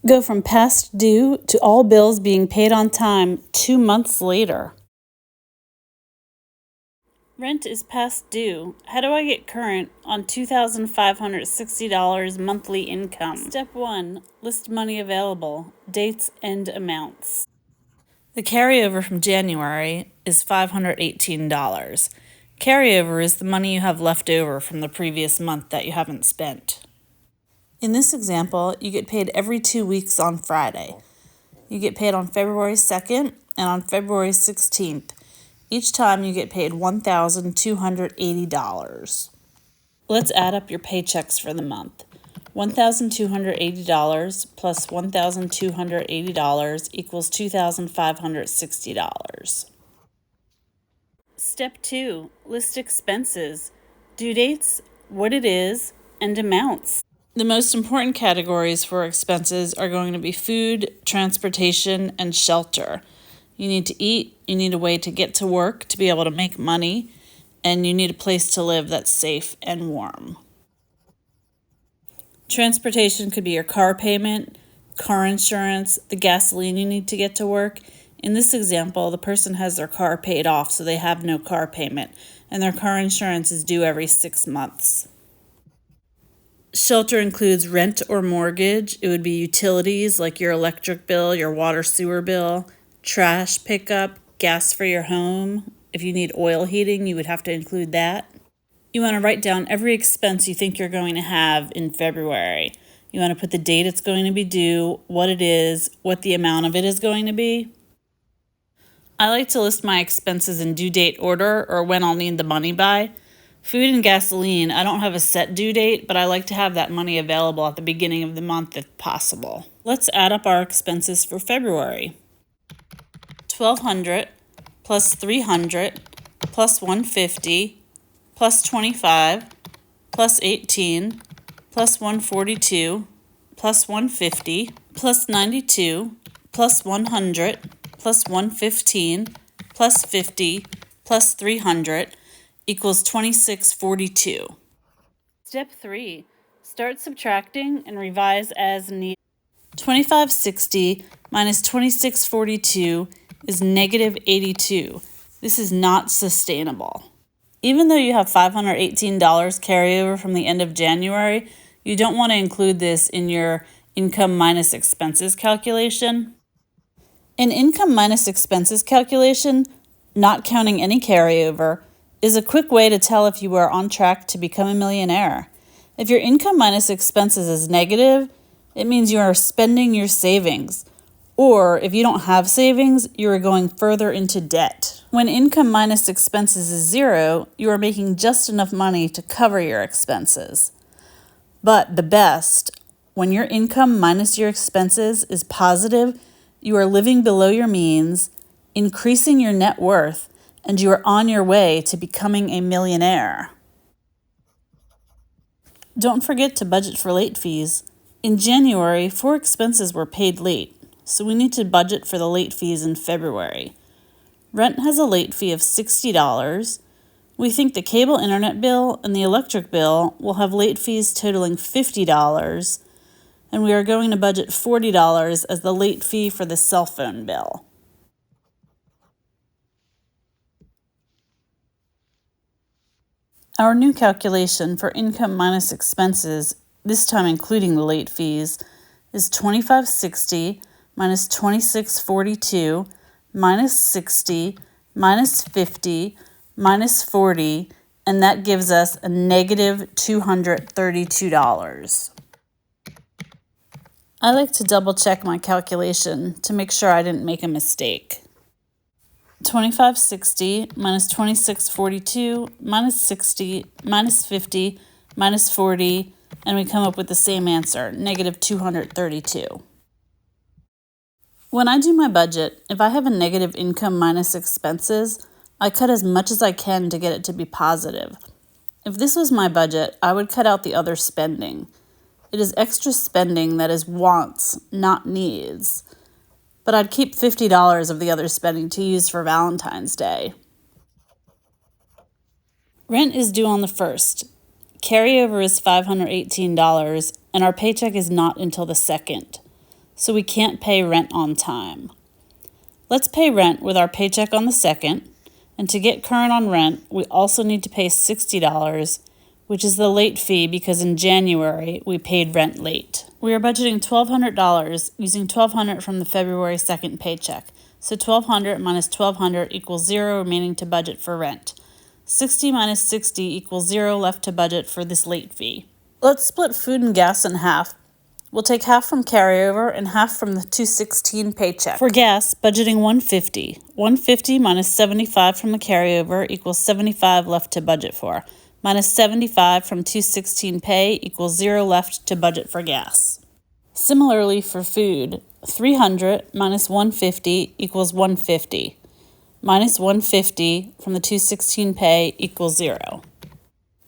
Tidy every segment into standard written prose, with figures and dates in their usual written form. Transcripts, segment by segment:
Go from past due to all bills being paid on time 2 months later. Rent is past due. How do I get current on $2,560 monthly income? Step 1. List money available, dates and amounts. The carryover from January is $518. Carryover is the money you have left over from the previous month that you haven't spent. In this example, you get paid every 2 weeks on Friday. You get paid on February 2nd and on February 16th. Each time you get paid $1,280. Let's add up your paychecks for the month. $1,280 plus $1,280 equals $2,560. Step 2. List expenses, due dates, what it is, and amounts. The most important categories for expenses are going to be food, transportation, and shelter. You need to eat, you need a way to get to work to be able to make money, and you need a place to live that's safe and warm. Transportation could be your car payment, car insurance, the gasoline you need to get to work. In this example, the person has their car paid off, so they have no car payment, and their car insurance is due every 6 months. Shelter includes rent or mortgage. It would be utilities like your electric bill, your water sewer bill, trash pickup, gas for your home. If you need oil heating, you would have to include that. You want to write down every expense you think you're going to have in February. You want to put the date it's going to be due, what it is, what the amount of it is going to be. I like to list my expenses in due date order or when I'll need the money by. Food and gasoline, I don't have a set due date, but I like to have that money available at the beginning of the month if possible. Let's add up our expenses for February. $1,200 plus $300 plus $150 plus $25 plus $18 plus $142 plus $150 plus $92 plus $100 plus $115 plus $50 plus $300 equals $2,642. Step 3. Start subtracting and revise as needed. $2,560 minus $2,642 is negative $82. This is not sustainable. Even though you have $518 carryover from the end of January, you don't want to include this in your income minus expenses calculation. An income minus expenses calculation, not counting any carryover, is a quick way to tell if you are on track to become a millionaire. If your income minus expenses is negative, it means you are spending your savings. Or if you don't have savings, you are going further into debt. When income minus expenses is 0, you are making just enough money to cover your expenses. But the best, when your income minus your expenses is positive, you are living below your means, increasing your net worth, and you are on your way to becoming a millionaire. Don't forget to budget for late fees. In January, 4 expenses were paid late, so we need to budget for the late fees in February. Rent has a late fee of $60. We think the cable internet bill and the electric bill will have late fees totaling $50, and we are going to budget $40 as the late fee for the cell phone bill. Our new calculation for income minus expenses, this time including the late fees, is $2,560 minus $2,642 minus $60 minus $50 minus $40, and that gives us a negative $232. I like to double check my calculation to make sure I didn't make a mistake. $2,560 minus $2,642 minus $60 minus $50 minus $40, and we come up with the same answer, negative $232. When I do my budget, if I have a negative income minus expenses, I cut as much as I can to get it to be positive. If this was my budget, I would cut out the other spending. It is extra spending that is wants, not needs. But I'd keep $50 of the other spending to use for Valentine's Day. Rent is due on the 1st. Carryover is $518, and our paycheck is not until the 2nd. so we can't pay rent on time. Let's pay rent with our paycheck on the 2nd, and to get current on rent, we also need to pay $60, which is the late fee because in January we paid rent late. We are budgeting $1,200 using $1,200 from the February 2nd paycheck. So $1,200 minus $1,200 equals 0 remaining to budget for rent. 60 minus 60 equals 0 left to budget for this late fee. Let's split food and gas in half. We'll take half from carryover and half from the 2/16 paycheck. For gas, budgeting $150. $150 minus 75 from the carryover equals 75 left to budget for. Minus 75 from 2/16 pay equals 0 left to budget for gas. Similarly for food, 300 minus 150 equals 150. Minus 150 from the 2/16 pay equals 0.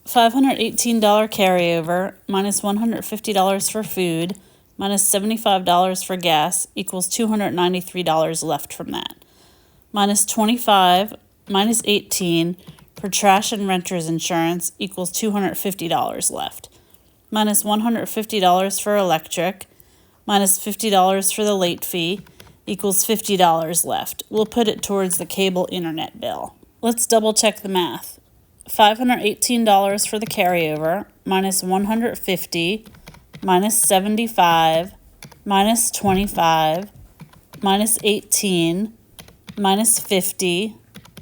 $518 carryover minus $150 for food minus $75 for gas equals $293 left from that. Minus 25 minus 18 for trash and renter's insurance equals $250 left. Minus $150 for electric minus $50 for the late fee equals $50 left. We'll put it towards the cable internet bill. Let's double check the math. $518 for the carryover, minus $150, minus $75, minus $25, minus $18, minus $50,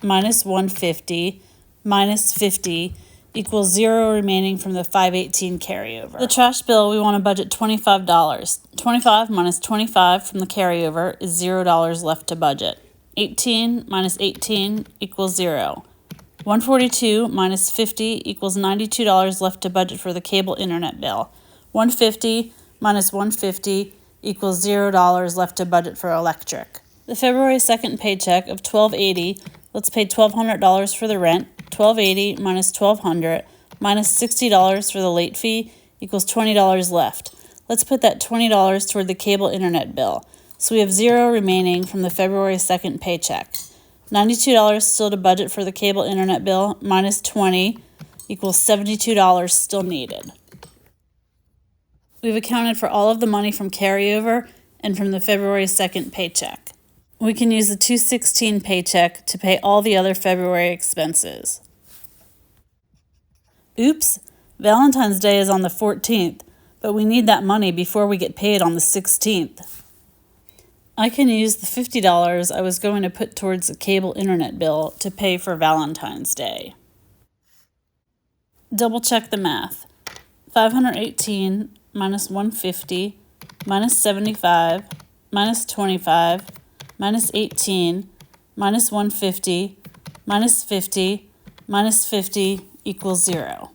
minus $150, minus $50 equals 0 remaining from the $518 carryover. The trash bill, we want to budget $25. 25 minus 25 from the carryover is $0 left to budget. 18 minus 18 equals 0. 142 minus 50 equals $92 left to budget for the cable internet bill. 150 minus 150 equals $0 left to budget for electric. The February 2nd paycheck of $1,280, let's pay $1,200 for the rent. $1,280 minus $1,200 minus $60 for the late fee equals $20 left. Let's put that $20 toward the cable internet bill. So we have 0 remaining from the February 2nd paycheck. $92 still to budget for the cable internet bill, minus $20 equals $72 still needed. We've accounted for all of the money from carryover and from the February 2nd paycheck. We can use the 2/16 paycheck to pay all the other February expenses. Oops, Valentine's Day is on the 14th, but we need that money before we get paid on the 16th. I can use the $50 I was going to put towards the cable internet bill to pay for Valentine's Day. Double check the math. 518 minus 150 minus 75 minus 25 minus 18 minus 150 minus 50 minus 50 equals 0.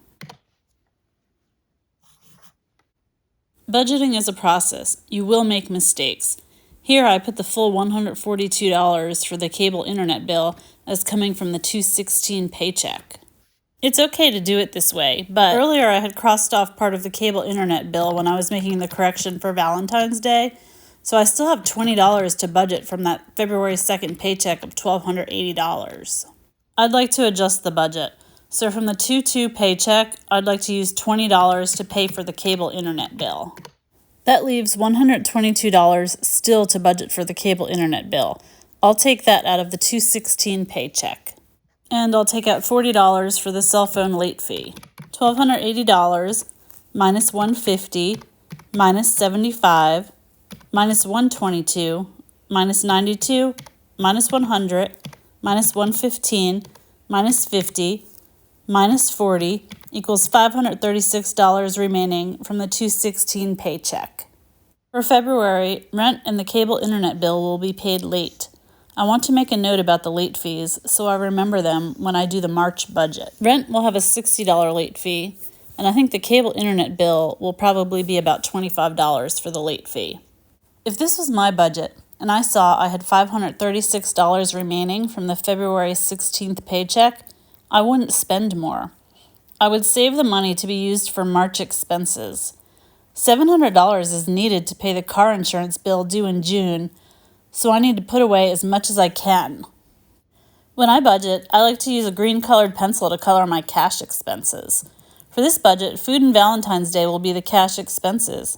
Budgeting is a process. You will make mistakes. Here I put the full $142 for the cable internet bill as coming from the 2/16 paycheck. It's okay to do it this way, but earlier I had crossed off part of the cable internet bill when I was making the correction for Valentine's Day, so I still have $20 to budget from that February 2nd paycheck of $1,280. I'd like to adjust the budget. So from the 2/2 paycheck, I'd like to use $20 to pay for the cable internet bill. That leaves $122 still to budget for the cable internet bill. I'll take that out of the 2/16 paycheck. And I'll take out $40 for the cell phone late fee. $1,280 minus $150 minus $75 minus $122 minus $92 minus $100 minus $115 minus $50 minus $40 equals $536 remaining from the 2/16 paycheck. For February, rent and the cable internet bill will be paid late. I want to make a note about the late fees so I remember them when I do the March budget. Rent will have a $60 late fee, and I think the cable internet bill will probably be about $25 for the late fee. If this was my budget, and I saw I had $536 remaining from the February 16th paycheck, I wouldn't spend more. I would save the money to be used for March expenses. $700 is needed to pay the car insurance bill due in June, so I need to put away as much as I can. When I budget, I like to use a green-colored pencil to color my cash expenses. For this budget, food and Valentine's Day will be the cash expenses.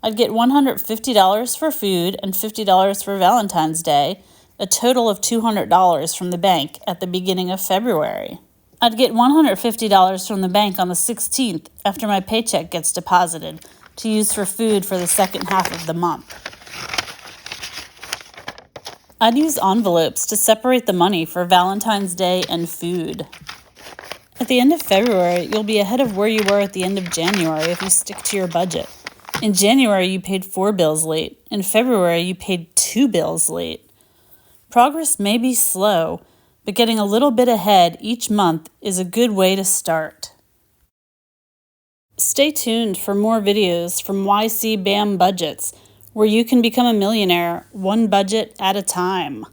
I'd get $150 for food and $50 for Valentine's Day, a total of $200 from the bank at the beginning of February. I'd get $150 from the bank on the 16th after my paycheck gets deposited to use for food for the second half of the month. I'd use envelopes to separate the money for Valentine's Day and food. At the end of February, you'll be ahead of where you were at the end of January if you stick to your budget. In January, you paid 4 bills late. In February, you paid 2 bills late. Progress may be slow, but getting a little bit ahead each month is a good way to start. Stay tuned for more videos from YCBAM Budgets, where you can become a millionaire one budget at a time.